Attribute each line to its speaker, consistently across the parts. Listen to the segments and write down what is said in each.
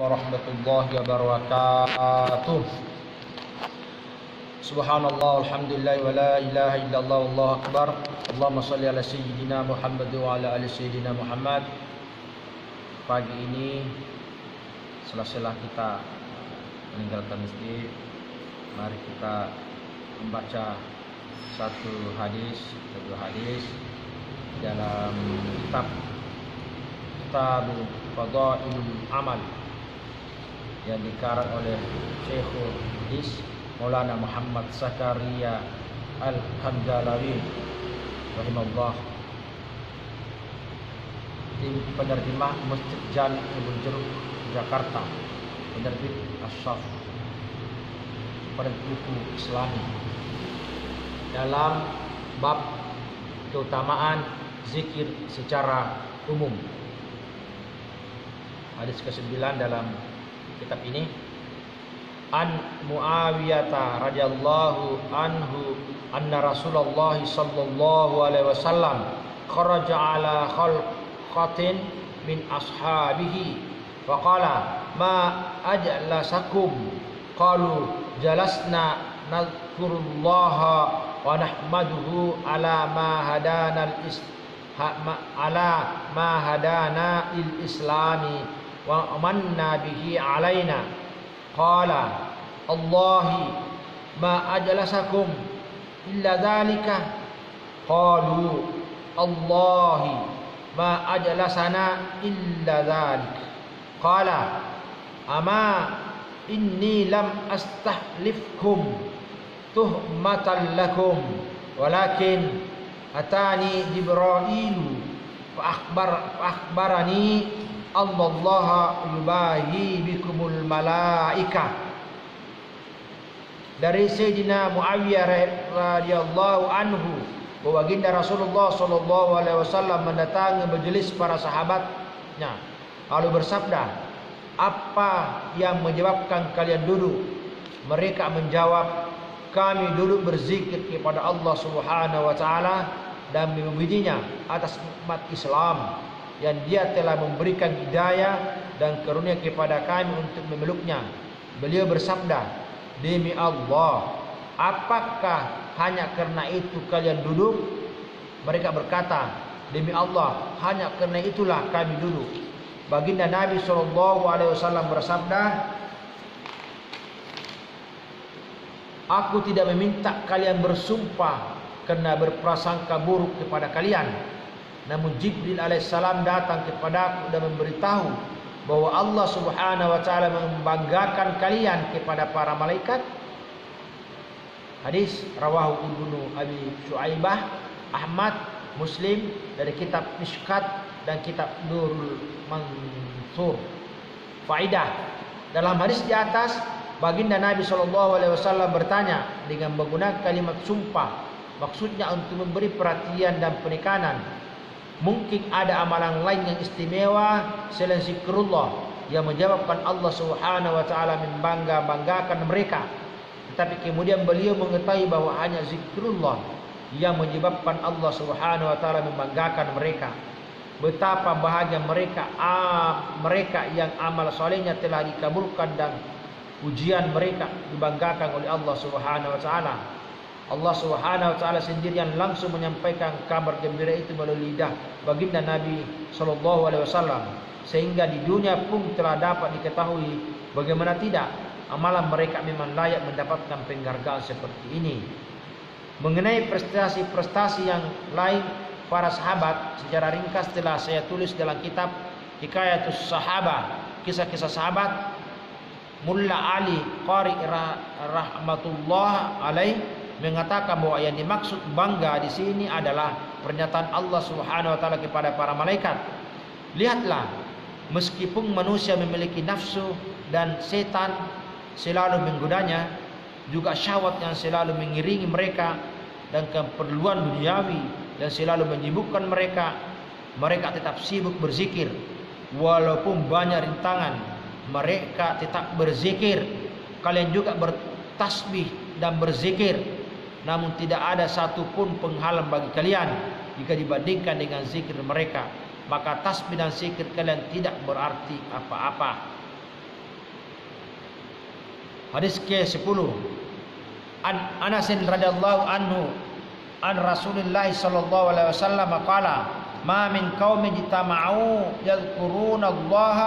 Speaker 1: warahmatullahi wabarakatuh. Subhanallah, alhamdulillah, wa la ilaha illallah, wallahu akbar. Allahumma salli ala sayyidina Muhammad wa ala ali sayyidina Muhammad. Pagi ini setelah kita meninggalkan masjid, mari kita membaca satu hadis dalam kitab Fadailul Amal yang dikarang oleh Syekhul Hadis Maulana Muhammad Zakaria Al-Handalawi rahimahullah, penerjemah Masjid Jami Ibn Jeruk Jakarta, penerbit Asyaf, pada buku Islami, dalam bab keutamaan zikir secara umum. Hadis ke-9 dalam kitab ini, An Muawiyah radhiyallahu anhu anna Rasulullah sallallahu alaihi wasallam kharaja ala khalqatin min ashabihi faqala ma ajlasakum qalu jalasna nadhkurullaha wa nahmaduhu ala ma hadana il-islami wa amanna bihi alaina. Qala Allahi ma ajlasakum illa dhalika. Qalu Allahi ma ajlasana illa dhalik. Qala ama inni lam astahlifkum tuhmatan lakum walakin atani Jibrailu fa akhbarani Allaha yubahi bikumul malaika. Dari Sayyidina Muawiyah radhiyallahu anhu bahwa baginda Rasulullah sallallahu alaihi wasallam mendatangi majelis para sahabatnya lalu bersabda, apa yang menyebabkan kalian duduk? Mereka menjawab, kami duduk berzikir kepada Allah Subhanahu wa taala dan memujinya atas nikmat Islam yang Dia telah memberikan hidayah dan karunia kepada kami untuk memeluknya. Beliau bersabda, demi Allah, apakah hanya karena itu kalian duduk? Mereka berkata, demi Allah, hanya karena itulah kami duduk. Baginda Nabi SAW bersabda, aku tidak meminta kalian bersumpah karena berprasangka buruk kepada kalian. Namun Jibril alaihissalam datang kepadaku dan memberitahu bahwa Allah Subhanahu wa taala membanggakan kalian kepada para malaikat. Hadis rawahu Ibnu Abi Syuaibah, Ahmad, Muslim dari kitab Mishkat dan kitab Nurul Mansur. Faidah, dalam hadis di atas baginda Nabi SAW bertanya dengan menggunakan kalimat sumpah, maksudnya untuk memberi perhatian dan penekanan. Mungkin ada amalan lain yang istimewa selain zikrullah yang menyebabkan Allah Subhanahu wa taala membanggakan mereka. Tetapi kemudian beliau mengetahui bahwa hanya zikrullah yang menyebabkan Allah Subhanahu wa taala membanggakan mereka. Betapa bahagia mereka yang amal solehnya telah dikabulkan dan ujian mereka dibanggakan oleh Allah Subhanahu wa taala. Allah Subhanahu wa taala sendirian langsung menyampaikan kabar gembira itu melalui lidah baginda Nabi sallallahu alaihi wasallam, sehingga di dunia pun telah dapat diketahui bagaimana tidak amalan mereka memang layak mendapatkan penghargaan seperti ini. Mengenai prestasi-prestasi yang lain para sahabat, secara ringkas telah saya tulis dalam kitab Hikayatus Sahabah, kisah-kisah sahabat. Mulla Ali Qari rahmatullah alaih mengatakan bahwa yang dimaksud bangga di sini adalah pernyataan Allah Subhanahu wa taala kepada para malaikat. Lihatlah, meskipun manusia memiliki nafsu dan setan selalu menggodanya, juga syahwat yang selalu mengiringi mereka dan keperluan duniawi yang selalu menyibukkan mereka, mereka tetap sibuk berzikir. Walaupun banyak rintangan, mereka tetap berzikir. Kalian juga bertasbih dan berzikir, namun tidak ada satupun penghalang bagi kalian jika dibandingkan dengan zikir mereka. Maka tasbih dan zikir kalian tidak berarti apa-apa. Hadis ke-10. An Anas radhiyallahu anhu an Rasulullah sallallahu alaihi wasallam qala ma min qaumin jitama'u yadhkuruna Allah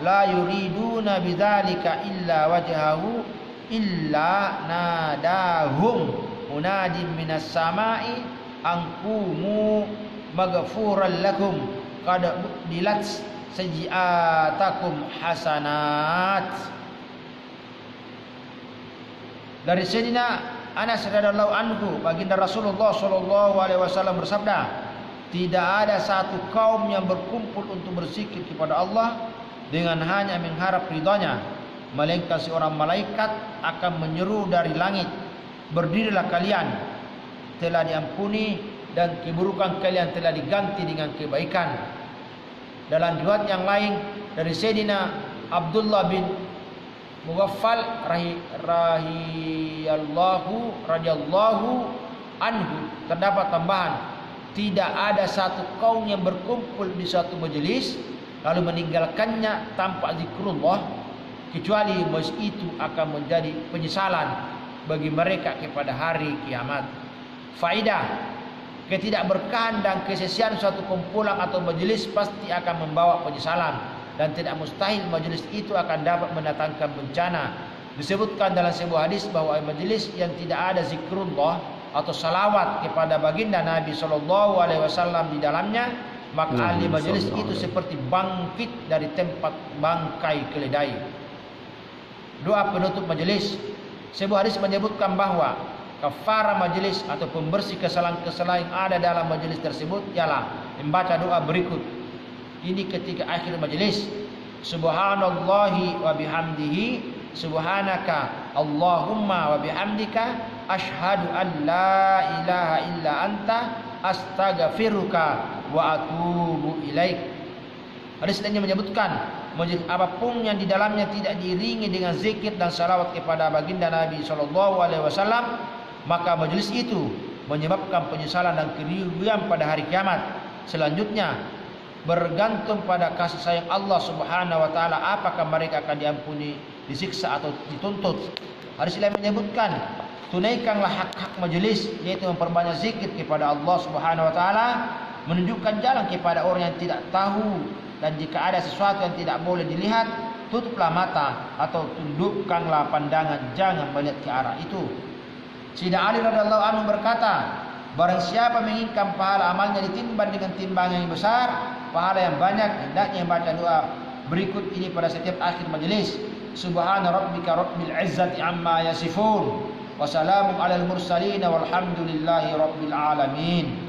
Speaker 1: la yuriduna bidzalika illa wajhahu illa nadahum munadin minas sama'i anqumu maghfuran lakum qad dilat sayyi'atakum hasanat. Dari Sayyidina Anas radhiyallahu anhu, baginda Rasulullah sallallahu alaihi wasallam bersabda, tidak ada satu kaum yang berkumpul untuk berzikir kepada Allah dengan hanya mengharap ridhanya, melainkan seorang malaikat akan menyeru dari langit, berdirilah kalian, telah diampuni dan keburukan kalian telah diganti dengan kebaikan. Dalam riwayat yang lain dari Sayyidina Abdullah bin Mughaffal radhiyallahu anhu terdapat tambahan, tidak ada satu kaum yang berkumpul di suatu majelis lalu meninggalkannya tanpa zikrullah kecuali majelis itu akan menjadi penyesalan bagi mereka kepada hari kiamat. Faidah: ketidakberkahan dan kesesian suatu kumpulan atau majelis pasti akan membawa penyesalan, dan tidak mustahil majelis itu akan dapat mendatangkan bencana. Disebutkan dalam sebuah hadis bahwa majelis yang tidak ada zikrullah atau salawat kepada baginda Nabi sallallahu alaihi wasallam di dalamnya, maka ahli majelis itu seperti bangkit dari tempat bangkai keledai. Doa penutup majelis. Sebuah hadis menyebutkan bahwa kafarah majelis atau pembersih kesalahan-kesalahan yang ada dalam majelis tersebut ialah membaca doa berikut. Ini ketika akhir majelis: subhanallahi wa bihamdihi, subhanaka Allahumma wa bihamdika, asyhadu an la ilaha illa anta, astaghfiruka wa atubu ilaik. Hadis ini menyebutkan majelis apapun yang di dalamnya tidak diiringi dengan zikir dan salawat kepada baginda Nabi sallallahu alaihi wasallam, maka majelis itu menyebabkan penyesalan dan kerugian pada hari kiamat. Selanjutnya, bergantung pada kasih sayang Allah Subhanahu wa taala apakah mereka akan diampuni, disiksa atau dituntut. Hadis lain menyebutkan, tunaikanlah hak-hak majelis, yaitu memperbanyak zikir kepada Allah Subhanahu wa taala, menunjukkan jalan kepada orang yang tidak tahu, dan jika ada sesuatu yang tidak boleh dilihat, tutuplah mata atau tundukkanlah pandangan, jangan melihat ke arah itu. Sayyidina Ali radhiyallahu anhu berkata, barang siapa menginginkan pahala amalnya ditimbang dengan timbangan yang besar, pahala yang banyak, hendaknya membaca doa berikut ini pada setiap akhir majelis: subhana rabbika rabbil izzati amma yasifun, wa salamun alal mursalin, walhamdulillahi rabbil alamin.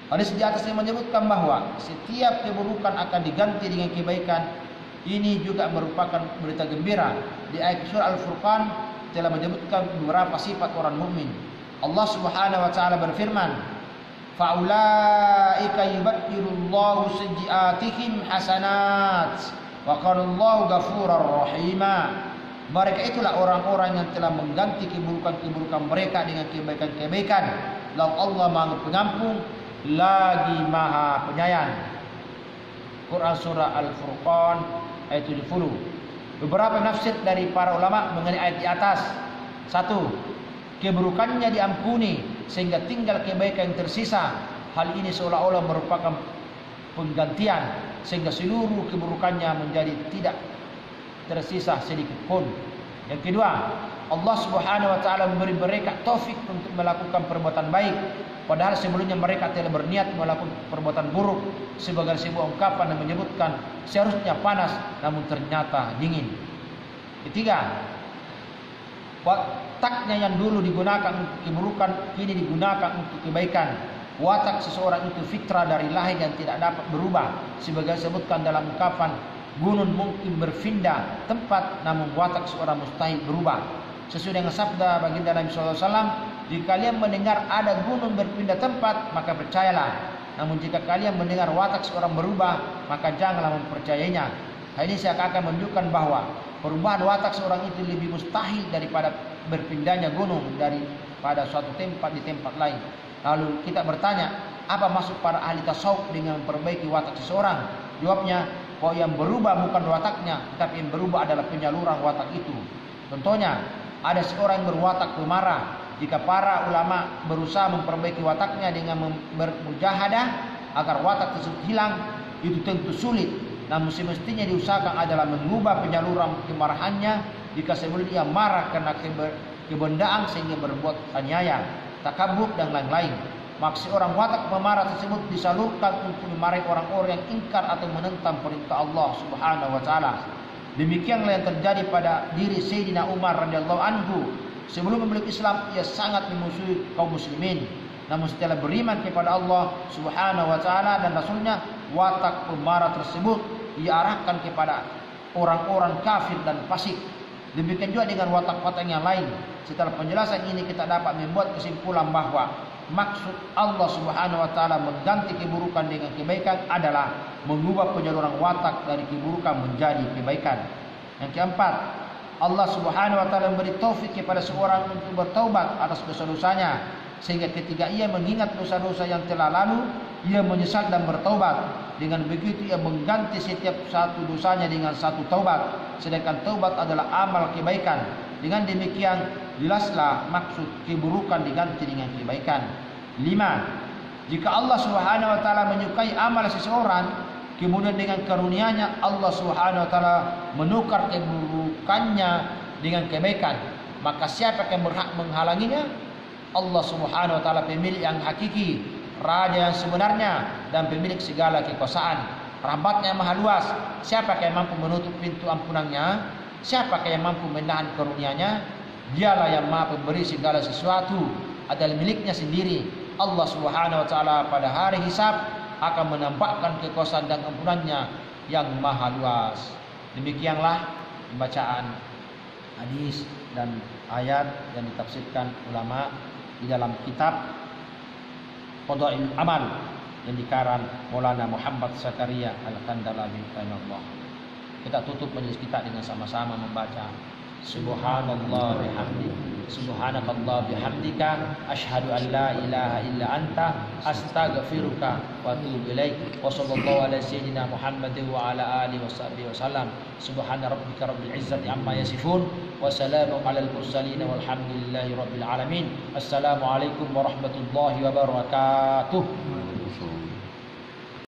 Speaker 1: Hadis di atas yang menyebutkan bahwa setiap keburukan akan diganti dengan kebaikan. Ini juga merupakan berita gembira. Di ayat surah Al-Furqan telah menyebutkan beberapa sifat orang mukmin. Allah Subhanahu wa taala berfirman, faulaika yubaddilullahu sayyi'atihim hasanat wa kanallahu ghafurur rahima. Mereka itulah orang-orang yang telah mengganti keburukan-keburukan mereka dengan kebaikan-kebaikan. Lalu Allah Maha Pengampun lagi Maha Penyayang. Quran surah Al-Furqan ayat 70. Beberapa nafsir dari para ulama mengenai ayat di atas. 1. Keburukannya diampuni sehingga tinggal kebaikan yang tersisa. Hal ini seolah-olah merupakan penggantian sehingga seluruh keburukannya menjadi tidak tersisa sedikit pun. Yang kedua, Allah Subhanahu wa taala memberi mereka taufik untuk melakukan perbuatan baik, padahal sebelumnya mereka telah berniat melakukan perbuatan buruk, sebagai sebuah ungkapan yang menyebutkan seharusnya panas namun ternyata dingin. Ketiga, wataknya yang dulu digunakan untuk keburukan kini digunakan untuk kebaikan. Watak seseorang itu fitrah dari lahir yang tidak dapat berubah, sebagai disebutkan dalam ungkapan, gunung mungkin berpindah tempat namun watak seorang mustahil berubah. Sesuai dengan sabda baginda Nabi SAW, jika kalian mendengar ada gunung berpindah tempat, maka percayalah. Namun jika kalian mendengar watak seorang berubah, maka janganlah mempercayainya. Hal ini seakan-akan menunjukkan bahwa perubahan watak seorang itu lebih mustahil daripada berpindahnya gunung daripada suatu tempat di tempat lain. Lalu kita bertanya, apa maksud para ahli tasawuf dengan memperbaiki watak seseorang? Jawabnya, bahwa yang berubah bukan wataknya, tetapi yang berubah adalah penyaluran watak itu. Contohnya, ada seorang yang berwatak pemarah. Jika para ulama berusaha memperbaiki wataknya dengan bermujahadah agar watak tersebut hilang, itu tentu sulit. Namun semestinya diusahakan adalah mengubah penyaluran kemarahannya jika sebelumnya ia marah karena kebendaan sehingga berbuat aniaya, takabur dan lain-lain. Maksud orang watak pemarah tersebut disalurkan untuk memarahi orang-orang yang ingkar atau menentang perintah Allah Subhanahu wa taala. Demikianlah yang terjadi pada diri Sayyidina Umar radhiyallahu anhu. Sebelum memeluk Islam, ia sangat memusuhi kaum muslimin. Namun setelah beriman kepada Allah Subhanahu wa taala dan Rasulnya, watak pemarah tersebut ia arahkan kepada orang-orang kafir dan fasik. Demikian juga dengan watak-watak yang lain. Setelah penjelasan ini kita dapat membuat kesimpulan bahwa maksud Allah Subhanahu wa taala mengganti keburukan dengan kebaikan adalah mengubah penyaluran watak dari keburukan menjadi kebaikan. Yang keempat, Allah Subhanahu wa taala memberi taufik kepada seorang untuk bertaubat atas dosa-dosanya, sehingga ketika ia mengingat dosa-dosa yang telah lalu, ia menyesal dan bertaubat. Dengan begitu ia mengganti setiap satu dosanya dengan satu taubat, sedangkan taubat adalah amal kebaikan. Dengan demikian jelaslah maksud keburukan diganti dengan kebaikan. 5. Jika Allah Subhanahu wa taala menyukai amal seseorang, kemudian dengan karunia-Nya Allah Subhanahu wa taala menukar keburukannya dengan kebaikan, maka siapa yang berhak menghalanginya? Allah Subhanahu wa taala pemilik yang hakiki, raja yang sebenarnya dan pemilik segala kekuasaan. Rahmatnya maha luas. Siapa yang mampu menutup pintu ampunannya? Siapa yang mampu menahan karunia-Nya? Dialah yang maha pemberi segala sesuatu, adalah miliknya sendiri. Allah Subhanahu wa taala pada hari hisab akan menampakkan kekuasaan dan ampunannya yang maha luas. Demikianlah pembacaan hadis dan ayat yang ditafsirkan ulama di dalam kitab Fadail Amal yang dikarang Maulana Muhammad Zakaria Al-Kandalawi rahimahullah. Kita tutup majelis kita dengan sama-sama membaca Subhanallah bihamdi, subhanakallah bihamdika, asyhadu an la ilaha illa anta, astaghfiruka wa atubu ilaik. Wa sallallahu ala sayyidina Muhammadin wa ala alihi washabihi wasallam. Subhana rabbika rabbil izzati amma yasifun wa salamun alal mursalin walhamdulillahi rabbil alamin. Assalamualaikum warahmatullahi wabarakatuh.